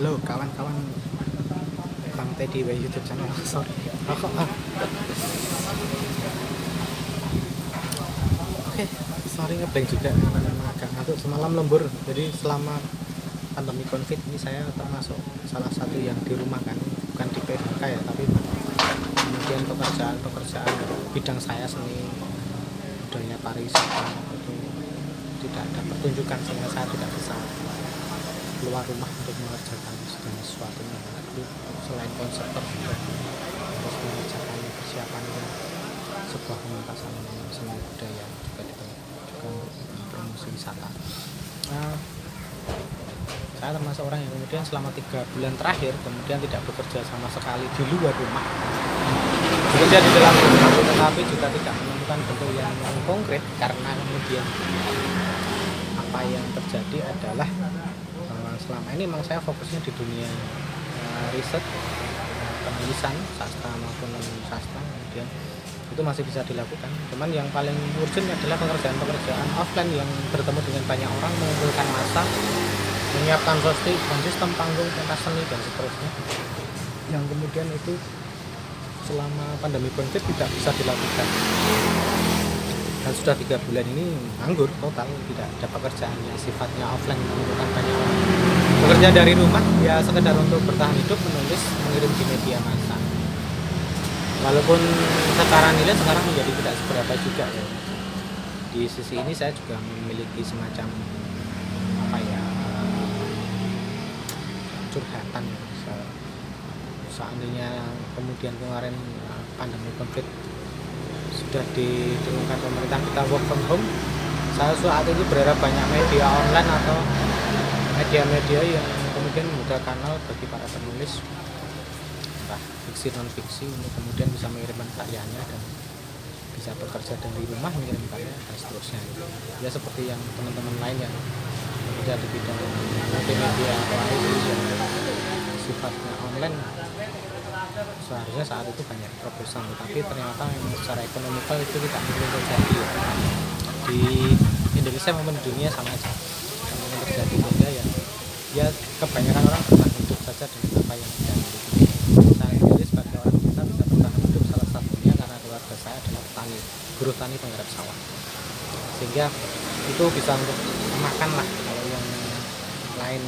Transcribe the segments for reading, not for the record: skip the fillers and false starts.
Halo kawan-kawan Bang Teddy by YouTube channel. Sorry. Oke, sorry ngeblank juga. Memang agak ngantuk semalam lembur. Jadi selama pandemi Covid ini saya termasuk salah satu yang di rumah kan, bukan di PHK ya, tapi kemudian pekerjaan bidang saya seni budaya pariwisata itu tidak ada pertunjukan sehingga saya tidak bisa keluar rumah untuk mengerjakan segala sesuatunya. Jadi selain konserter juga harus mengerjakan persiapan sebuah pementasan seni budaya juga juga untuk promosi wisata. Nah, saya termasuk orang yang kemudian selama 3 bulan terakhir kemudian tidak bekerja sama sekali di luar rumah, bekerja di dalam rumah, tetapi juga tidak menemukan bentuk yang konkret karena kemudian apa yang terjadi adalah selama ini memang saya fokusnya di dunia riset, penulisan sastra maupun non sastra, kemudian itu masih bisa dilakukan. Cuman yang paling urgent adalah pekerjaan offline yang bertemu dengan banyak orang, mengumpulkan massa, menyiapkan sistem panggung, pentas seni dan seterusnya. Yang kemudian itu selama pandemi Covid tidak bisa dilakukan. Dan sudah 3 bulan ini nganggur total, tidak ada pekerjaan yang sifatnya offline yang mengumpulkan banyak orang. Bekerja dari rumah ya sekedar untuk bertahan hidup, menulis, mengirim di media massa. Walaupun secara nilai sekarang menjadi tidak seberapa juga ya. Di sisi ini saya juga memiliki semacam curhatan. Seandainya kemudian kemarin pandemi Covid sudah didengungkan pemerintah kita work from home, saya saat ini berharap banyak media online atau media-media yang kemudian membuka kanal bagi para penulis entah fiksi non fiksi untuk kemudian bisa mengirimkan karyanya dan bisa bekerja dari rumah mengirim karya dan seterusnya. Ya seperti yang teman-teman lain yang bekerja di bidang multimedia atau IT yang sifatnya online, seharusnya saat itu banyak terobosan, tapi ternyata memang secara ekonomikal itu tidak mungkin terjadi. Di Indonesia maupun dunia sama aja yang terjadi, sehingga ya kebanyakan orang bertahan hidup saja dengan apa yang ada. Saya sendiri sebagai orang desa bisa bertahan hidup salah satunya karena keluarga saya adalah petani, buruh tani penggarap sawah, sehingga itu bisa untuk makan lah. Kalau yang lain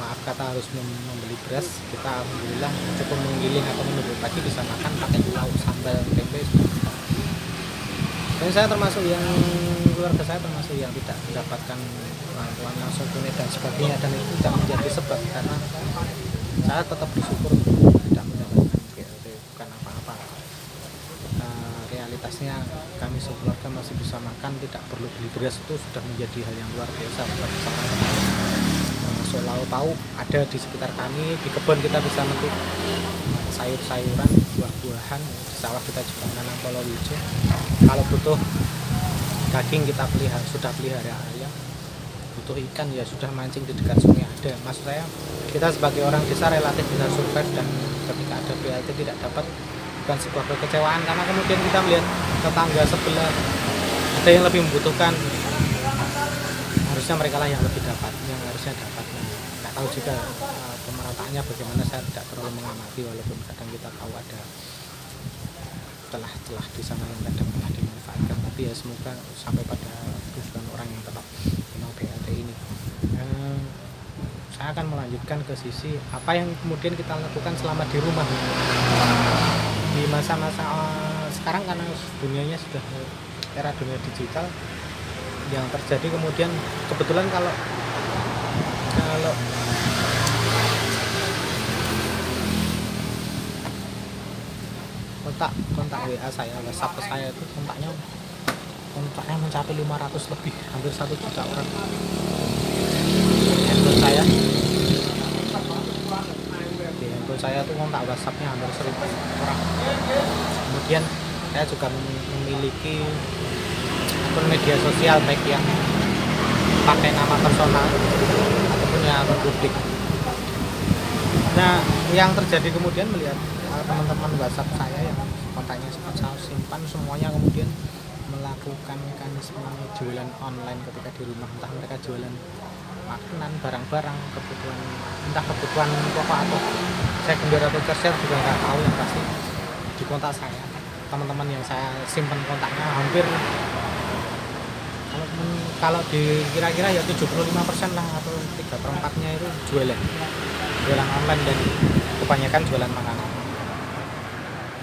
maaf kata harus membeli beras, kita alhamdulillah cukup menggiling atau menunggu pagi bisa makan pakai lauk sambal tempe. Dan saya termasuk yang keluarga saya termasuk yang tidak mendapatkan bantuan langsung tunai dan sebagainya, dan itu tidak menjadi sebab karena saya tetap bersyukur tidak mendapatkan BLT, bukan apa-apa. Realitasnya kami sekeluarga masih bisa makan, tidak perlu beli beras, itu sudah menjadi hal yang luar biasa bagi seorang petani. Lalu tahu ada di sekitar kami, di kebun kita bisa metik sayur-sayuran, buah-buahan, di sawah kita juga menanam kolor hijau. Kalau butuh daging kita sudah pelihara ayam, butuh ikan ya sudah mancing di dekat sungai ada. Maksud saya kita sebagai orang desa relatif bisa survive, dan ketika ada BLT tidak dapat bukan sebuah kekecewaan karena kemudian kita melihat tetangga sebelah ada yang lebih membutuhkan, harusnya mereka lah yang lebih dapat, yang harusnya dapat. Nggak tahu juga pemerataannya bagaimana, saya tidak terlalu mengamati, walaupun kadang kita tahu ada celah-celah di sana yang kadang telah dimanfaatkan, tapi ya semoga sampai pada tujuan orang yang tetap memang BLT ini. Saya akan melanjutkan ke sisi apa yang kemudian kita lakukan selama di rumah di masa-masa sekarang, karena dunianya sudah era dunia digital yang terjadi. Kemudian kebetulan kalau kontak WA saya, WhatsApp saya itu kontaknya mencapai 500 lebih, hampir 1 juta orang. Handphone saya tuh kontak WhatsAppnya hampir 1000 orang. Kemudian saya juga memiliki akun media sosial, baik yang pakai nama personal ataupun yang akun publik. Nah, yang terjadi kemudian melihat teman-teman WhatsApp saya yang kontaknya sempat saya simpan semuanya kemudian melakukan mekanisme jualan online ketika di rumah, entah mereka jualan makanan, barang-barang, kebutuhan, entah kebutuhan pokok atau sekunder atau tersier juga nggak tahu yang pasti di kontak saya. Teman-teman yang saya simpan kontaknya hampir kalau kira-kira ya 75% lah atau 3/4-nya itu jualan online dan kebanyakan jualan makanan.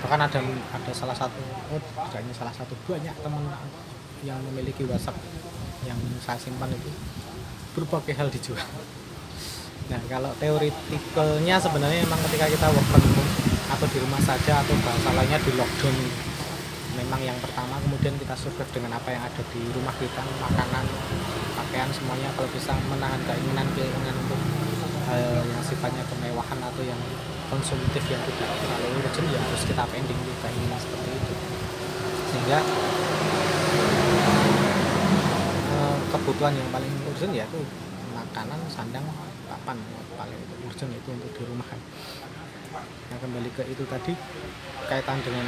Bahkan ada salah satu, bukannya salah satu, banyak teman yang memiliki WhatsApp yang saya simpan itu berbagai hal dijual. Nah, kalau teoritiknya sebenarnya memang ketika kita work from home atau di rumah saja atau bahasa lainnya di lockdown, memang yang pertama kemudian kita survive dengan apa yang ada di rumah kita, makanan, pakaian, semuanya. Kalau bisa menahan keinginan untuk hal yang sifatnya kemewahan atau yang konsumtif yang tidak terlalu urgent, ya harus kita pending di keinginan seperti itu. Sehingga kebutuhan yang paling urgent yaitu makanan, sandang, papan, paling urgent itu untuk di rumah. Nah, kembali ke itu tadi kaitan dengan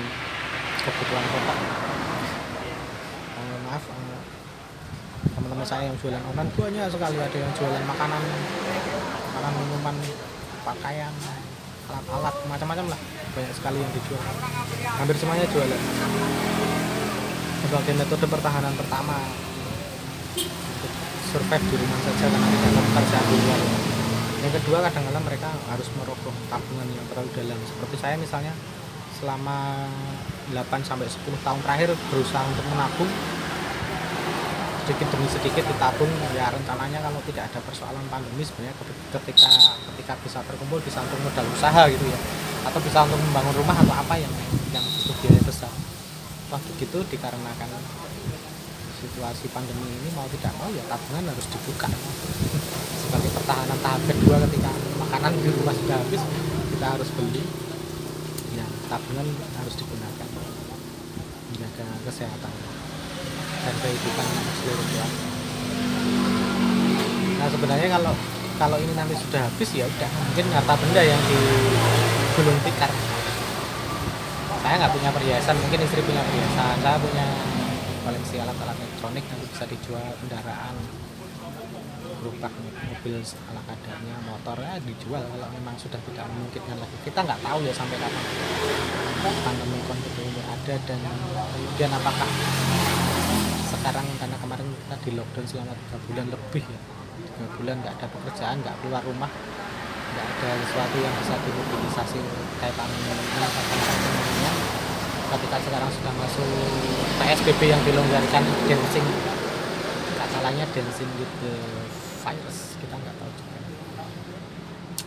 kebutuhan pokok. Maaf, teman-teman saya yang jualan online banyak sekali, ada yang jualan makanan, minuman, pakaian, alat-alat, macam-macam lah, banyak sekali yang dijual. Hampir semuanya jualan. Sebagai metode pertahanan pertama untuk survive di rumah saja karena tidak ada pekerjaan di luar. Yang kedua, kadang-kadang mereka harus merogoh tabungan yang terlalu dalam. Seperti saya misalnya, selama 8-10 tahun terakhir berusaha untuk menabung sedikit demi sedikit ditabung. Ya rencananya kalau tidak ada persoalan pandemi sebenarnya ketika bisa terkumpul bisa untuk modal usaha gitu ya, atau bisa untuk membangun rumah atau apa yang butuh biaya besar. Waktu begitu dikarenakan situasi pandemi ini mau tidak mau ya tabungan harus dibuka sebagai pertahanan tahap kedua. Ketika makanan di rumah sudah habis, kita harus beli, ya tabungan harus digunakan menjaga kesehatan dan kehidupan seluruh keluarga. Nah, sebenarnya kalau ini nanti sudah habis ya udah, mungkin harta benda yang digulung tikar. Saya nggak punya perhiasan, mungkin istri punya perhiasan, saya punya koleksi alat-alat elektronik, nanti bisa dijual, kendaraan, gerobak, mobil ala kadarnya, motornya dijual kalau memang sudah tidak memungkinkan lagi. Kita nggak tahu ya sampai kapan pandemi COVID ini ada, dan kemudian apakah sekarang, karena kemarin kita di lockdown selama 3 bulan lebih ya, 3 bulan nggak ada pekerjaan, nggak keluar rumah, nggak ada sesuatu yang bisa dimobilisasi kayak pandeminya. Ketika sekarang sudah masuk PSBB yang dilonggarkan, dancing, katanya dancing with the virus, kita nggak tahu juga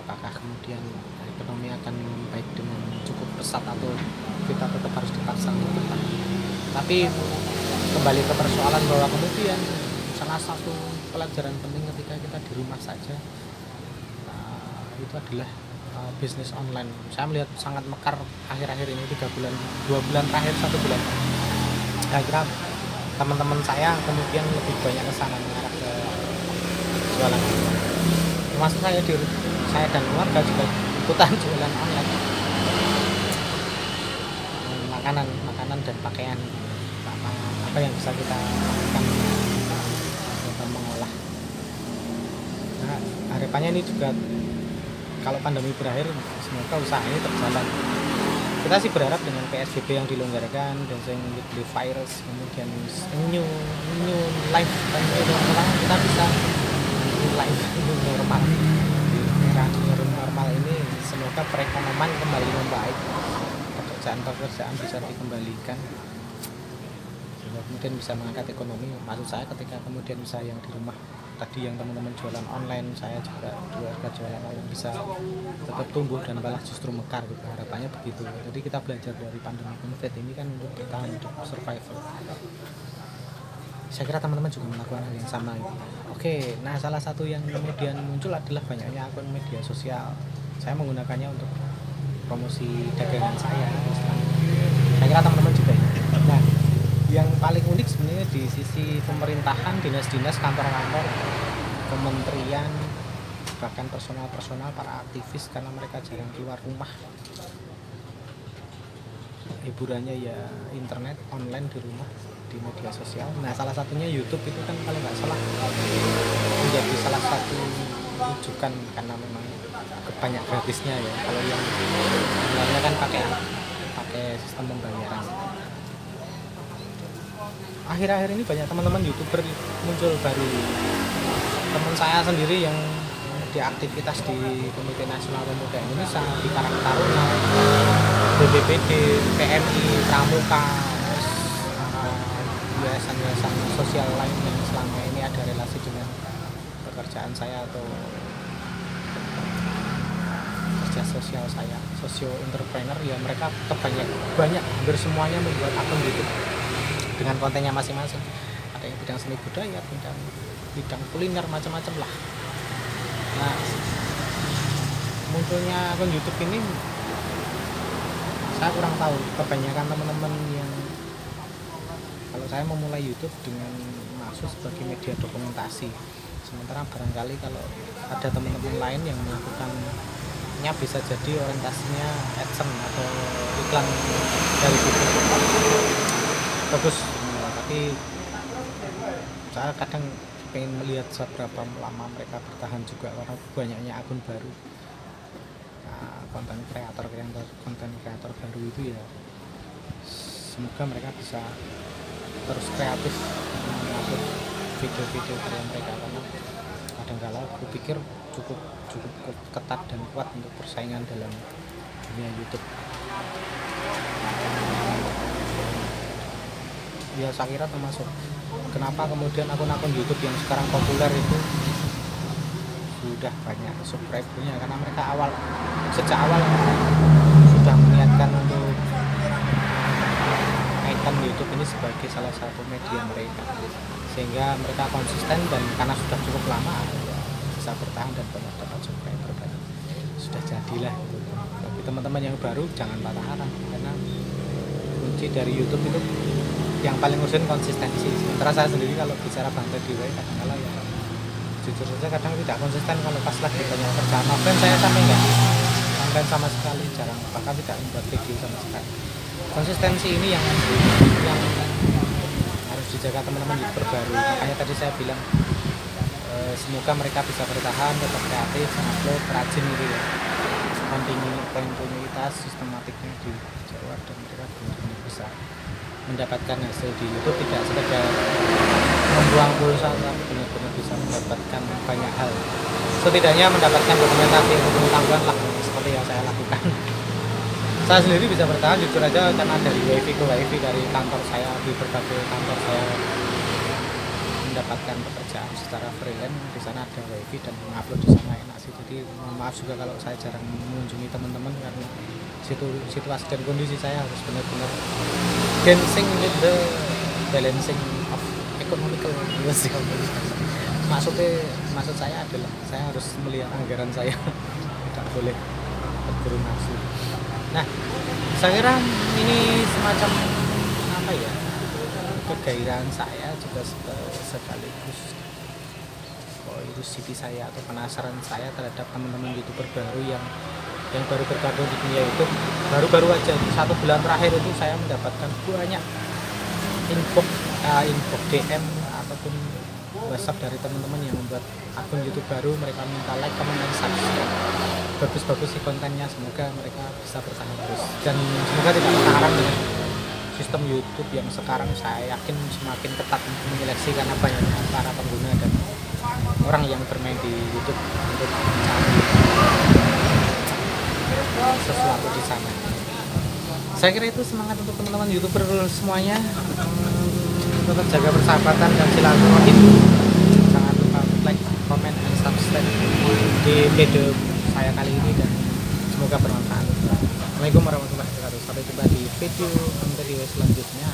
apakah kemudian ekonomi akan baik dengan cukup pesat atau kita tetap harus dipaksa untuk bertahan. Tapi kembali ke persoalan bahwa kemudian salah satu pelajaran penting ketika kita di rumah saja itu adalah bisnis online. Saya melihat sangat mekar akhir-akhir ini, 3 bulan, 2 bulan terakhir, 1 bulan. Saya kira teman-teman saya kemudian lebih banyak ke sana, mengarah ke jualan online. Termasuk saya dan keluarga juga ikutan jualan online. Makanan dan pakaian, apa yang bisa kita lakukan untuk mengolah. Nah, harapannya ini juga kalau pandemi berakhir, semoga usaha ini terjalan. Kita sih berharap dengan PSBB yang dilonggarkan, dancing with the virus, kemudian new life dan orang, kita bisa life new normal. Di era new normal ini semoga perekonomian kembali membaik, pekerjaan bisa dikembalikan, sehingga kemudian bisa mengangkat ekonomi. Maksud saya ketika kemudian bisa yang di rumah tadi, yang teman-teman jualan online, saya juga keluarga jualan online, bisa tetap tumbuh dan malah justru mekar gitu. Harapannya begitu. Jadi kita belajar dari pandemi COVID ini kan untuk bertahan, untuk survival. Saya kira teman-teman juga melakukan hal yang sama gitu. Oke, nah salah satu yang kemudian muncul adalah banyaknya akun media sosial. Saya menggunakannya untuk promosi dagangan saya. Saya kira teman-teman juga ya. Nah, yang paling unik sebenarnya di sisi pemerintahan, dinas-dinas, kantor-kantor, kementerian, bahkan personal para aktivis, karena mereka jarang keluar rumah, hiburannya ya internet, online di rumah, di media sosial. Nah, salah satunya YouTube itu kan kalau nggak salah menjadi salah satu rujukan karena memang banyak gratisnya ya. Kalau yang sebenarnya kan pakai sistem pembayaran. Akhir-akhir ini banyak teman-teman YouTuber muncul baru. Teman saya sendiri yang di aktivitas di Komite Nasional Pemuda Indonesia, di Karang Taruna, BPBD, PMI, Pramuka, yayasan-yayasan sosial lain yang selama ini ada relasi dengan pekerjaan saya atau kerja sosial saya, sosio entrepreneur ya, mereka banyak hampir semuanya membuat akun YouTube dengan kontennya masing-masing. Ada yang bidang seni budaya, bidang kuliner, macam-macam lah. Nah, munculnya akun YouTube ini saya kurang tahu. Kebanyakan teman-teman yang kalau saya memulai YouTube dengan maksud sebagai media dokumentasi, sementara barangkali kalau ada teman-teman lain yang melakukannya bisa jadi orientasinya AdSense atau iklan dari YouTube. Bagus, tapi saya kadang pengen melihat seberapa lama mereka bertahan juga karena banyaknya akun baru. Nah, konten kreator baru itu ya semoga mereka bisa terus kreatif mengupload video-video karya mereka, karena kadang-kala aku pikir cukup ketat dan kuat untuk persaingan dalam dunia YouTube. Ya saya kira termasuk kenapa kemudian akun-akun YouTube yang sekarang populer itu sudah banyak subscribernya, karena mereka sejak awal sudah meniatkan untuk menaikkan YouTube ini sebagai salah satu media mereka, sehingga mereka konsisten dan karena sudah cukup lama ya, bisa bertahan dan banyak dapat subscriber banyak. Sudah jadilah gitu. Bagi teman-teman yang baru jangan patah hati, karena kunci dari YouTube itu yang paling urgent konsistensi. Sementara saya sendiri kalau bicara bantai di WA kadang-kala ya jujur saja kadang tidak konsisten. Kalau pas lagi banyak kerjaan offline saya sampai enggak offline sama sekali, jarang, bahkan tidak membuat video sama sekali. Konsistensi ini yang harus dijaga teman-teman YouTuber baru. Makanya tadi saya bilang semoga mereka bisa bertahan, tetap kreatif, upload, rajin gitu ya, kontinuitas sistematiknya di Jawa, dan mereka benar-benar bisa mendapatkan hasil di YouTube, tidak sekedar membuang pulsa tapi benar-benar bisa mendapatkan banyak hal, setidaknya mendapatkan dokumentasi pengetahuan lah seperti yang saya lakukan. Saya sendiri bisa bertahan jujur aja karena dari wifi ke wifi dari kantor saya, di berbagai kantor saya mendapatkan pekerjaan secara freelance. Di sana ada wifi dan mengupload di sana enak sih. Jadi mohon maaf juga kalau saya jarang mengunjungi teman-teman karena situasi dan kondisi saya harus benar-benar dancing with the balancing of economical. Maksud saya adalah saya harus melihat anggaran saya, tidak boleh terburu nafsu. Nah, saya kira ini semacam apa ya, kegairahan saya juga sekaligus curiosity saya atau penasaran saya terhadap teman-teman YouTuber baru yang baru bergabung di dunia YouTube. Baru-baru aja 1 bulan terakhir itu saya mendapatkan banyak inbox DM ataupun WhatsApp dari teman-teman yang membuat akun YouTube baru. Mereka minta like, comment, dan subscribe. Bagus-bagus sih kontennya, semoga mereka bisa bertahan terus dan semoga tidak terhalang dengan sistem YouTube yang sekarang saya yakin semakin ketat untuk menyeleksi karena banyaknya para pengguna dan orang yang bermain di YouTube untuk mencari sesuatu di sana. Saya kira itu semangat untuk teman-teman YouTuber semuanya. Tetap jaga persahabatan dan silaturahim. Jangan lupa like, comment, dan subscribe di video saya kali ini dan semoga bermanfaat. Assalamualaikum warahmatullahi wabarakatuh. Sampai jumpa di video selanjutnya.